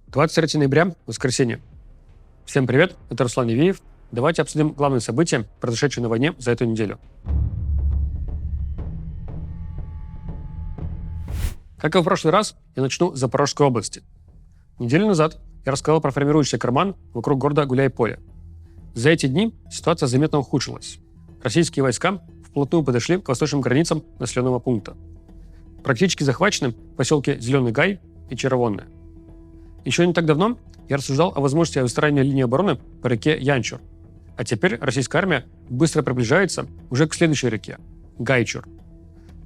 23 ноября, воскресенье. Всем привет, это Руслан Невиев. Давайте обсудим главные события, произошедшие на войне за эту неделю. Как и в прошлый раз, я начну с Запорожской области. Неделю назад я рассказал про формирующийся карман вокруг города Гуляйполе. За эти дни ситуация заметно ухудшилась. Российские войска вплотную подошли к восточным границам населенного пункта. Практически захвачены поселки Зеленый Гай и Червонное. Еще не так давно я рассуждал о возможности выстраивания линии обороны по реке Янчур. А теперь российская армия быстро приближается уже к следующей реке – Гайчур.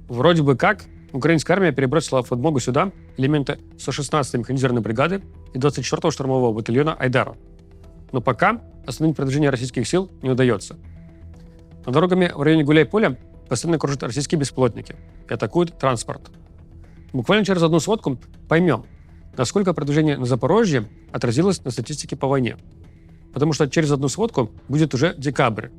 Вроде бы как украинская армия перебросила в подмогу сюда элементы 116-й механизированной бригады и 24-го штурмового батальона Айдара. Но пока остановить продвижение российских сил не удается. Над дорогами в районе Гуляйполя постоянно кружат российские беспилотники и атакуют транспорт. Буквально через одну сводку поймем, насколько продвижение на Запорожье отразилось на статистике по войне. Потому что через одну сводку будет уже декабрь,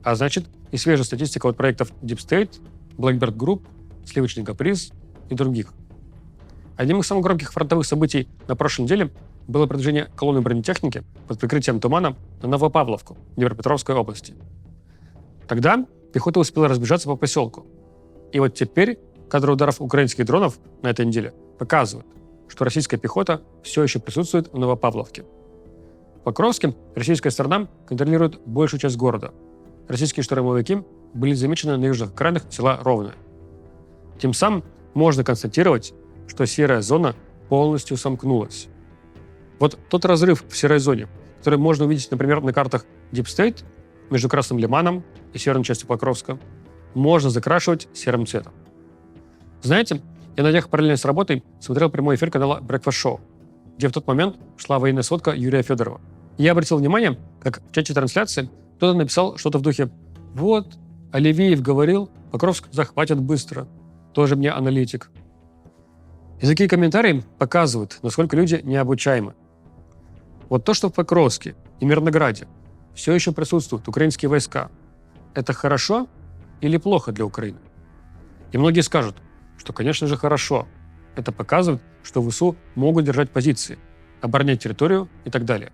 а значит и свежая статистика от проектов Deep State, Blackbird Group, Сливочный каприз и других. Одним из самых громких фронтовых событий на прошлой неделе было продвижение колонны бронетехники под прикрытием тумана на Новопавловку Днепропетровской области. Тогда пехота успела разбежаться по поселку. И вот теперь кадры ударов украинских дронов на этой неделе показывают, что российская пехота все еще присутствует в Новопавловке. В Покровске российская сторона контролирует большую часть города. Российские штурмовики были замечены на южных окраинах села Ровное. Тем самым можно констатировать, что серая зона полностью сомкнулась. Вот тот разрыв в серой зоне, который можно увидеть, например, на картах Deep State между Красным Лиманом и северной частью Покровска, можно закрашивать серым цветом. Знаете, я на днях параллельно с работой смотрел прямой эфир канала Breakfast Show, где в тот момент шла военная сводка Юрия Федорова. И я обратил внимание, как в чате трансляции кто-то написал что-то в духе «Вот, Оливиев говорил, Покровск захватят быстро. Тоже мне аналитик». И такие комментарии показывают, насколько люди необучаемы. Вот то, что в Покровске и Мирнограде все еще присутствуют украинские войска, это хорошо или плохо для Украины? И многие скажут, что, конечно же, хорошо. Это показывает, что ВСУ могут держать позиции, оборонять территорию и так далее.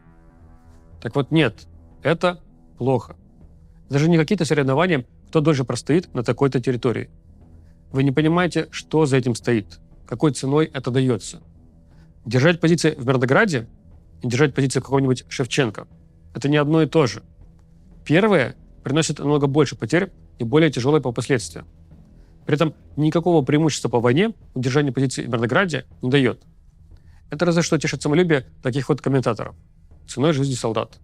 Так вот нет, это плохо. Даже не какие-то соревнования, кто дольше простоит на такой-то территории. Вы не понимаете, что за этим стоит, какой ценой это дается. Держать позиции в Мирнограде и держать позиции в каком-нибудь Шевченко – это не одно и то же. Первое приносит намного больше потерь и более тяжелые по последствиям. При этом никакого преимущества по войне удержание позиций в Мирнограде не дает. Это разве что тешит самолюбие таких вот комментаторов. Ценой жизни солдат.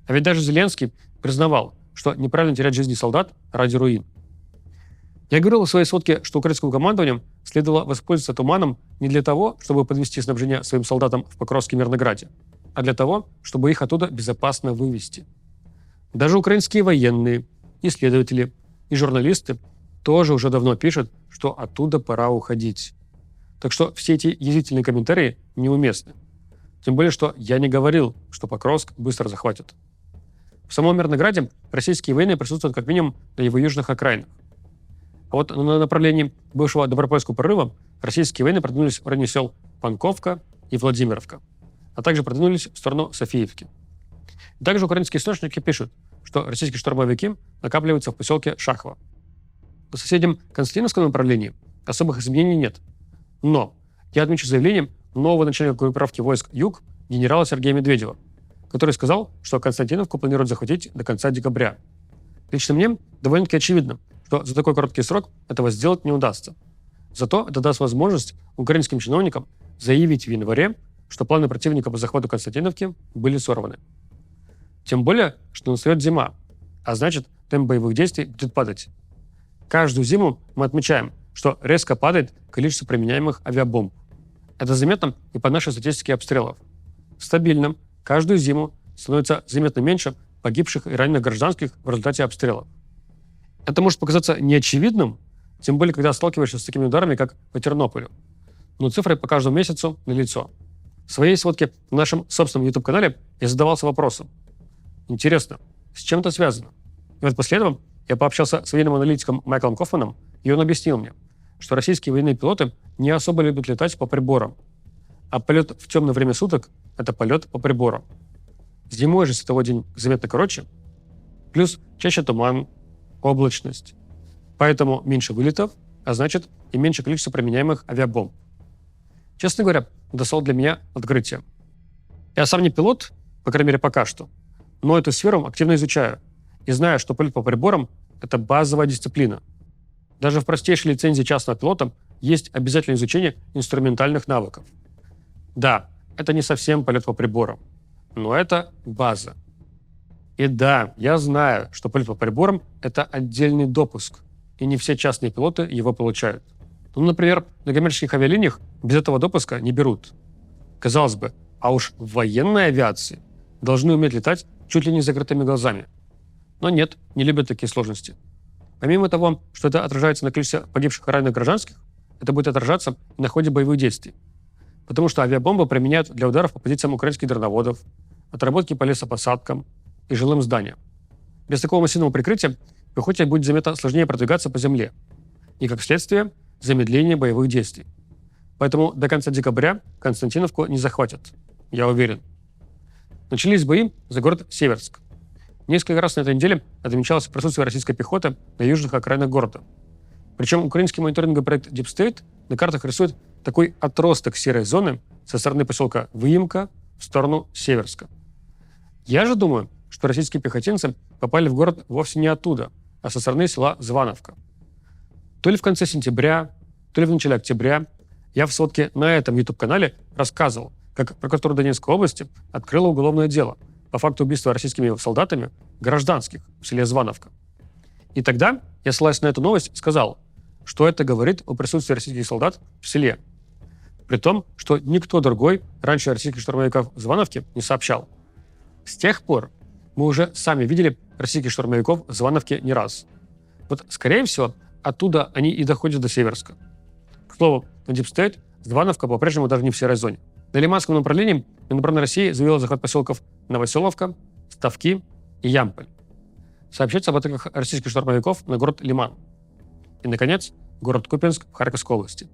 А ведь даже Зеленский признавал, что неправильно терять жизни солдат ради руин. Я говорил в своей сводке, что украинскому командованию следовало воспользоваться туманом не для того, чтобы подвести снабжение своим солдатам в Покровске и Мирнограде, а для того, чтобы их оттуда безопасно вывести. Даже украинские военные, исследователи и журналисты тоже уже давно пишут, что оттуда пора уходить. Так что все эти язвительные комментарии неуместны. Тем более, что я не говорил, что Покровск быстро захватят. В самом Мирнограде российские военные присутствуют как минимум на его южных окраинах. А вот на направлении бывшего Добропольского прорыва российские военные продвинулись в районе сел Панковка и Владимировка, а также продвинулись в сторону Софиевки. И также украинские источники пишут, что российские штурмовики накапливаются в поселке Шахово. По соседям Константиновского направлении особых изменений нет. Но я отмечу заявление нового начальника группировки войск «Юг» генерала Сергея Медведева, который сказал, что Константиновку планируют захватить до конца декабря. Лично мне довольно-таки очевидно, что за такой короткий срок этого сделать не удастся. Зато это даст возможность украинским чиновникам заявить в январе, что планы противника по захвату Константиновки были сорваны. Тем более, что настает зима, а значит, темп боевых действий будет падать. Каждую зиму мы отмечаем, что резко падает количество применяемых авиабомб. Это заметно и по нашей статистике обстрелов. Стабильно каждую зиму становится заметно меньше погибших и раненых гражданских в результате обстрелов. Это может показаться неочевидным, тем более, когда сталкиваешься с такими ударами, как по Тернополю. Но цифры по каждому месяцу налицо. В своей сводке на нашем собственном YouTube-канале я задавался вопросом. Интересно, с чем это связано? И вот после этого я пообщался с военным аналитиком Майклом Кофманом, и он объяснил мне, что российские военные пилоты не особо любят летать по приборам, а полет в темное время суток – это полет по приборам. Зимой же световой день заметно короче, плюс чаще туман, облачность. Поэтому меньше вылетов, а значит и меньше количество применяемых авиабомб. Честно говоря, это стало для меня открытием. Я сам не пилот, по крайней мере пока что, но эту сферу активно изучаю и знаю, что полет по приборам – это базовая дисциплина. Даже в простейшей лицензии частного пилота есть обязательное изучение инструментальных навыков. Да, это не совсем полет по приборам, но это база. И да, я знаю, что полет по приборам – это отдельный допуск, и не все частные пилоты его получают. Ну, например, на коммерческих авиалиниях без этого допуска не берут. Казалось бы, а уж в военной авиации должны уметь летать чуть ли не с закрытыми глазами. Но нет, не любят такие сложности. Помимо того, что это отражается на количестве погибших и раненых гражданских, это будет отражаться и на ходе боевых действий. Потому что авиабомбы применяют для ударов по позициям украинских дроноводов, отработки по лесопосадкам и жилым зданиям. Без такого массивного прикрытия пехоте будет заметно сложнее продвигаться по земле. И, как следствие, замедление боевых действий. Поэтому до конца декабря Константиновку не захватят. Я уверен. Начались бои за город Северск. Несколько раз на этой неделе отмечалось присутствие российской пехоты на южных окраинах города. Причем украинский мониторинговый проект Deep State на картах рисует такой отросток серой зоны со стороны поселка Выемка в сторону Северска. Я же думаю, что российские пехотинцы попали в город вовсе не оттуда, а со стороны села Звановка. То ли в конце сентября, то ли в начале октября я в сводке на этом YouTube-канале рассказывал, как прокуратура Донецкой области открыла уголовное дело по факту убийства российскими солдатами гражданских в селе Звановка. И тогда я, ссылаясь на эту новость, сказал, что это говорит о присутствии российских солдат в селе. При том, что никто другой раньше российских штурмовиков Звановки не сообщал. С тех пор мы уже сами видели российских штурмовиков в Звановке не раз. Вот, скорее всего, оттуда они и доходят до Северска. К слову, на Deep State Звановка по-прежнему даже не в серой зоне. На Лиманском направлении Минобороны России заявила захват поселков Новоселовка, Ставки и Ямполь. Сообщается об атаках российских штурмовиков на город Лиман. И, наконец, город Купянск в Харьковской области.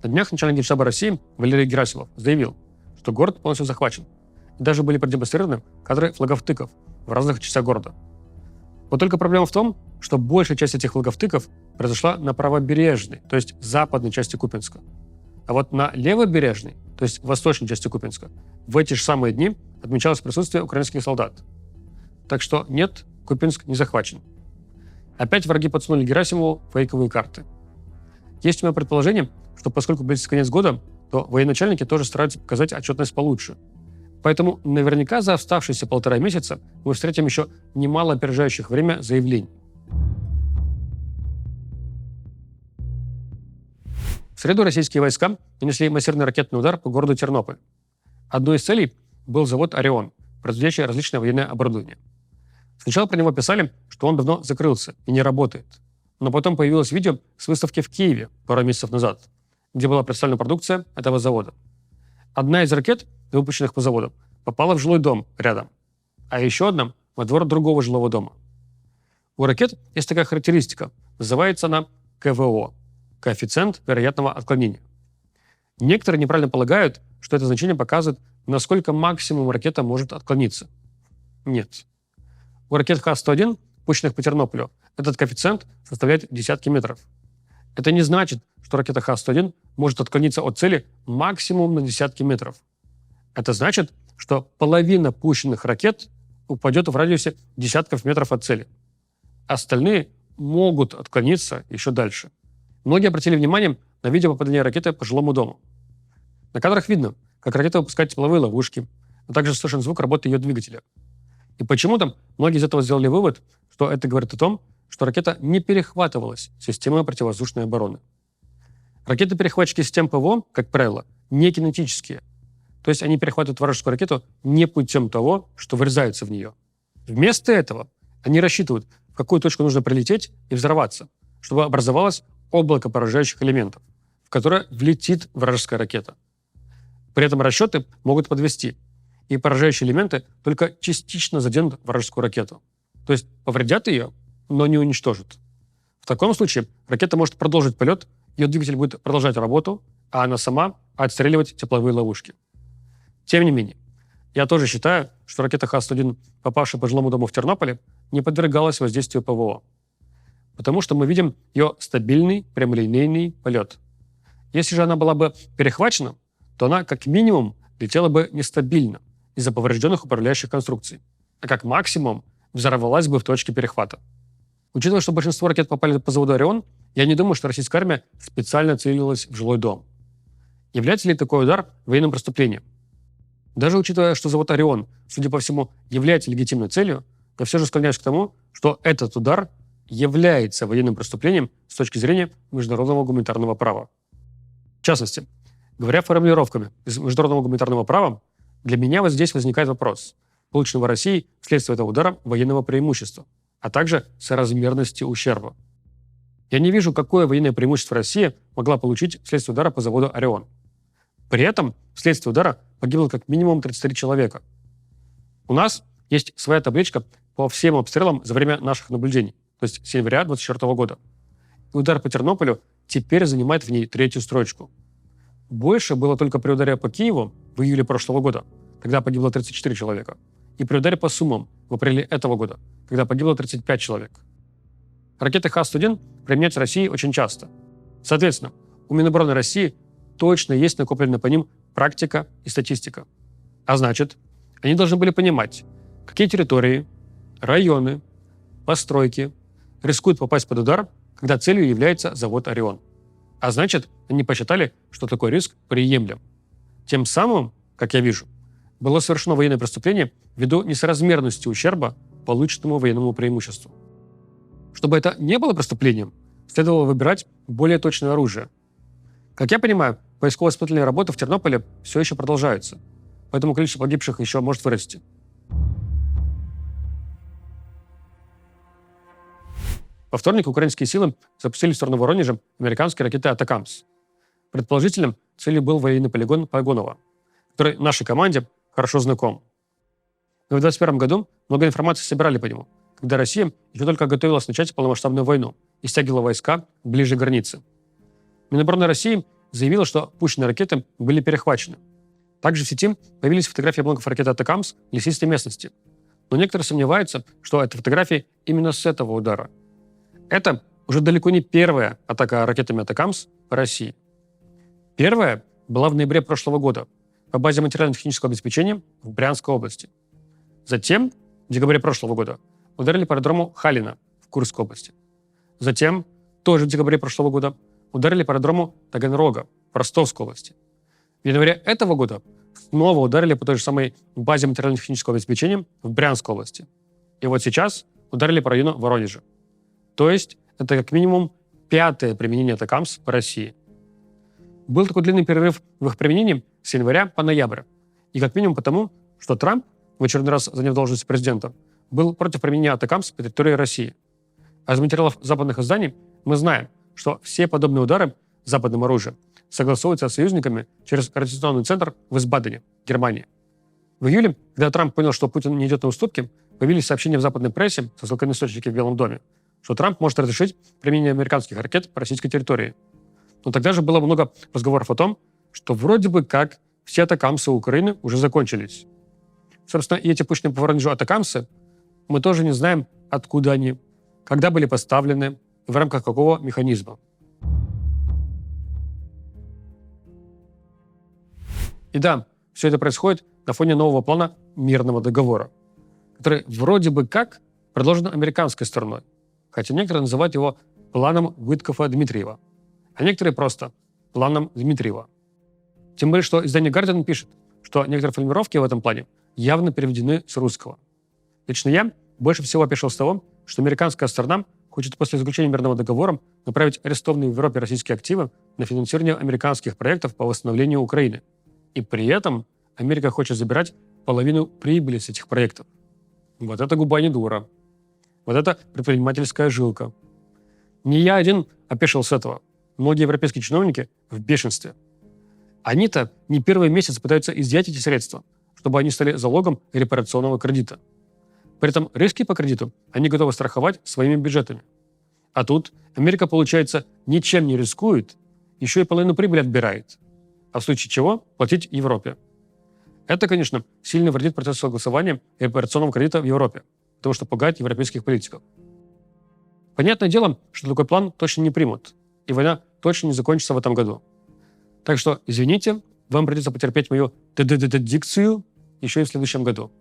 На днях начальник Генштаба России Валерий Герасимов заявил, что город полностью захвачен. И даже были продемонстрированы кадры флагов-тыков в разных частях города. Вот только проблема в том, что большая часть этих флагов-тыков произошла на правобережной, то есть западной части Купянска. А вот на левобережной, то есть восточной части Купянска, в эти же самые дни отмечалось присутствие украинских солдат. Так что нет, Купянск не захвачен. Опять враги подсунули Герасимову фейковые карты. Есть у меня предположение, что поскольку близится конец года, то военачальники тоже стараются показать отчетность получше. Поэтому наверняка за оставшиеся 1,5 месяца мы встретим еще немало опережающих время заявлений. В среду российские войска нанесли массированный ракетный удар по городу Тернополь. Одной из целей был завод «Орион», производящий различное военное оборудование. Сначала про него писали, что он давно закрылся и не работает. Но потом появилось видео с выставки в Киеве пару месяцев назад, где была представлена продукция этого завода. Одна из ракет, выпущенных по заводу, попала в жилой дом рядом, а еще одна – во двор другого жилого дома. У ракет есть такая характеристика, называется она КВО – коэффициент вероятного отклонения. Некоторые неправильно полагают, что это значение показывает, насколько максимум ракета может отклониться. Нет. У ракет Х-101, пущенных по Тернополю, этот коэффициент составляет десятки метров. Это не значит, что ракета Х-101 может отклониться от цели максимум на десятки метров. Это значит, что половина пущенных ракет упадет в радиусе десятков метров от цели. Остальные могут отклониться еще дальше. Многие обратили внимание на видео попадания ракеты по жилому дому. На кадрах видно, как ракета выпускает тепловые ловушки, а также слышен звук работы ее двигателя. И почему-то многие из этого сделали вывод, что это говорит о том, что ракета не перехватывалась системой противовоздушной обороны. Ракеты-перехватчики систем ПВО, как правило, не кинетические. То есть они перехватывают вражескую ракету не путем того, что врезаются в нее. Вместо этого они рассчитывают, в какую точку нужно прилететь и взорваться, чтобы образовалось облако поражающих элементов, в которое влетит вражеская ракета. При этом расчеты могут подвести, и поражающие элементы только частично заденут вражескую ракету. То есть повредят ее, но не уничтожат. В таком случае ракета может продолжить полет, ее двигатель будет продолжать работу, а она сама отстреливать тепловые ловушки. Тем не менее, Я тоже считаю, что ракета Х-101, попавшая по жилому дому в Тернополе, не подвергалась воздействию ПВО. Потому что мы видим ее стабильный прямолинейный полет. Если же она была бы перехвачена, то она как минимум летела бы нестабильно из-за поврежденных управляющих конструкций, а как максимум взорвалась бы в точке перехвата. Учитывая, что большинство ракет попали по заводу «Орион», я не думаю, что российская армия специально целилась в жилой дом. Является ли такой удар военным преступлением? Даже учитывая, что завод «Орион», судя по всему, является легитимной целью, я все же склоняюсь к тому, что этот удар является военным преступлением с точки зрения международного гуманитарного права. В частности, говоря формулировками из международного гуманитарного права, для меня вот здесь возникает вопрос полученного Россией вследствие этого удара военного преимущества, а также соразмерности ущерба. Я не вижу, какое военное преимущество Россия могла получить вследствие удара по заводу «Орион». При этом вследствие удара погибло как минимум 33 человека. У нас есть своя табличка по всем обстрелам за время наших наблюдений, то есть с января 2024 года. И удар по Тернополю теперь занимает в ней 3-ю строчку. Больше было только при ударе по Киеву в июле прошлого года, когда погибло 34 человека, и при ударе по Сумам в апреле этого года, когда погибло 35 человек. Ракеты Х-101 применяются в России очень часто. Соответственно, у Минобороны России точно есть накопленная по ним практика и статистика. А значит, они должны были понимать, какие территории, районы, постройки рискуют попасть под удар, когда целью является завод «Орион». А значит, они посчитали, что такой риск приемлем. Тем самым, как я вижу, было совершено военное преступление ввиду несоразмерности ущерба, полученному военному преимуществу. Чтобы это не было преступлением, следовало выбирать более точное оружие. Как я понимаю, поисково-спасательные работы в Тернополе все еще продолжаются, поэтому количество погибших еще может вырасти. Во вторник украинские силы запустили в сторону Воронежа американские ракеты «Атакамс». Предположительно, целью был военный полигон Погонова, который нашей команде хорошо знаком. Но в 2021 году много информации собирали по нему, когда Россия еще только готовилась начать полномасштабную войну и стягивала войска ближе к границе. Минобороны России заявила, что пущенные ракеты были перехвачены. Также в сети появились фотографии обломков ракеты «Атакамс» в лесистой местности. Но некоторые сомневаются, что это фотографии именно с этого удара. Это уже далеко не первая атака ракетами «Атакамс» по России. Первая была в ноябре прошлого года по базе материально-технического обеспечения в Брянской области. Затем, в декабре прошлого года, ударили по аэродрому Халина в Курской области. Затем, тоже в декабре прошлого года, ударили по аэродрому Таганрога в Ростовской области. В январе этого года снова ударили по той же самой базе материально-технического обеспечения в Брянской области. И вот сейчас ударили по району Воронежа. То есть это как минимум 5-е применение «Атакамс» по России. Был такой длинный перерыв в их применении с января по ноябрь. И как минимум потому, что Трамп, в очередной раз заняв должность президента, был против применения «Атакамс» по территории России. А из материалов западных изданий мы знаем, что все подобные удары западным оружием согласовываются с союзниками через координационный центр в Висбадене, Германии. В июле, когда Трамп понял, что Путин не идет на уступки, появились сообщения в западной прессе со ссылкой на источники в Белом доме, что Трамп может разрешить применение американских ракет по российской территории. Но тогда же было много разговоров о том, что вроде бы как все «Атакамсы» Украины уже закончились. Собственно, и эти пущенные по Воронежу «Атакамсы» мы тоже не знаем, откуда они, когда были поставлены, в рамках какого механизма. И да, все это происходит на фоне нового плана мирного договора, который вроде бы как предложен американской стороной, хотя некоторые называют его планом Уиткофа-Дмитриева, а некоторые просто планом Дмитриева. Тем более, что издание Guardian пишет, что некоторые формулировки в этом плане явно переведены с русского. Лично я больше всего опешил с того, что американская сторона хочет после заключения мирного договора направить арестованные в Европе российские активы на финансирование американских проектов по восстановлению Украины. И при этом Америка хочет забирать половину прибыли с этих проектов. Вот это губа не дура. Вот это предпринимательская жилка. Не я один опешил с этого. Многие европейские чиновники в бешенстве. Они-то не первый месяц пытаются изъять эти средства, чтобы они стали залогом репарационного кредита. При этом риски по кредиту они готовы страховать своими бюджетами. А тут Америка, получается, ничем не рискует, еще и половину прибыли отбирает. А в случае чего платить Европе. Это, конечно, сильно вредит процессу согласования репарационного кредита в Европе, потому что пугает европейских политиков. Понятное дело, что такой план точно не примут, и война точно не закончится в этом году. Так что, извините, вам придется потерпеть мою дикцию еще и в следующем году.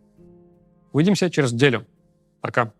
Увидимся через неделю. Пока.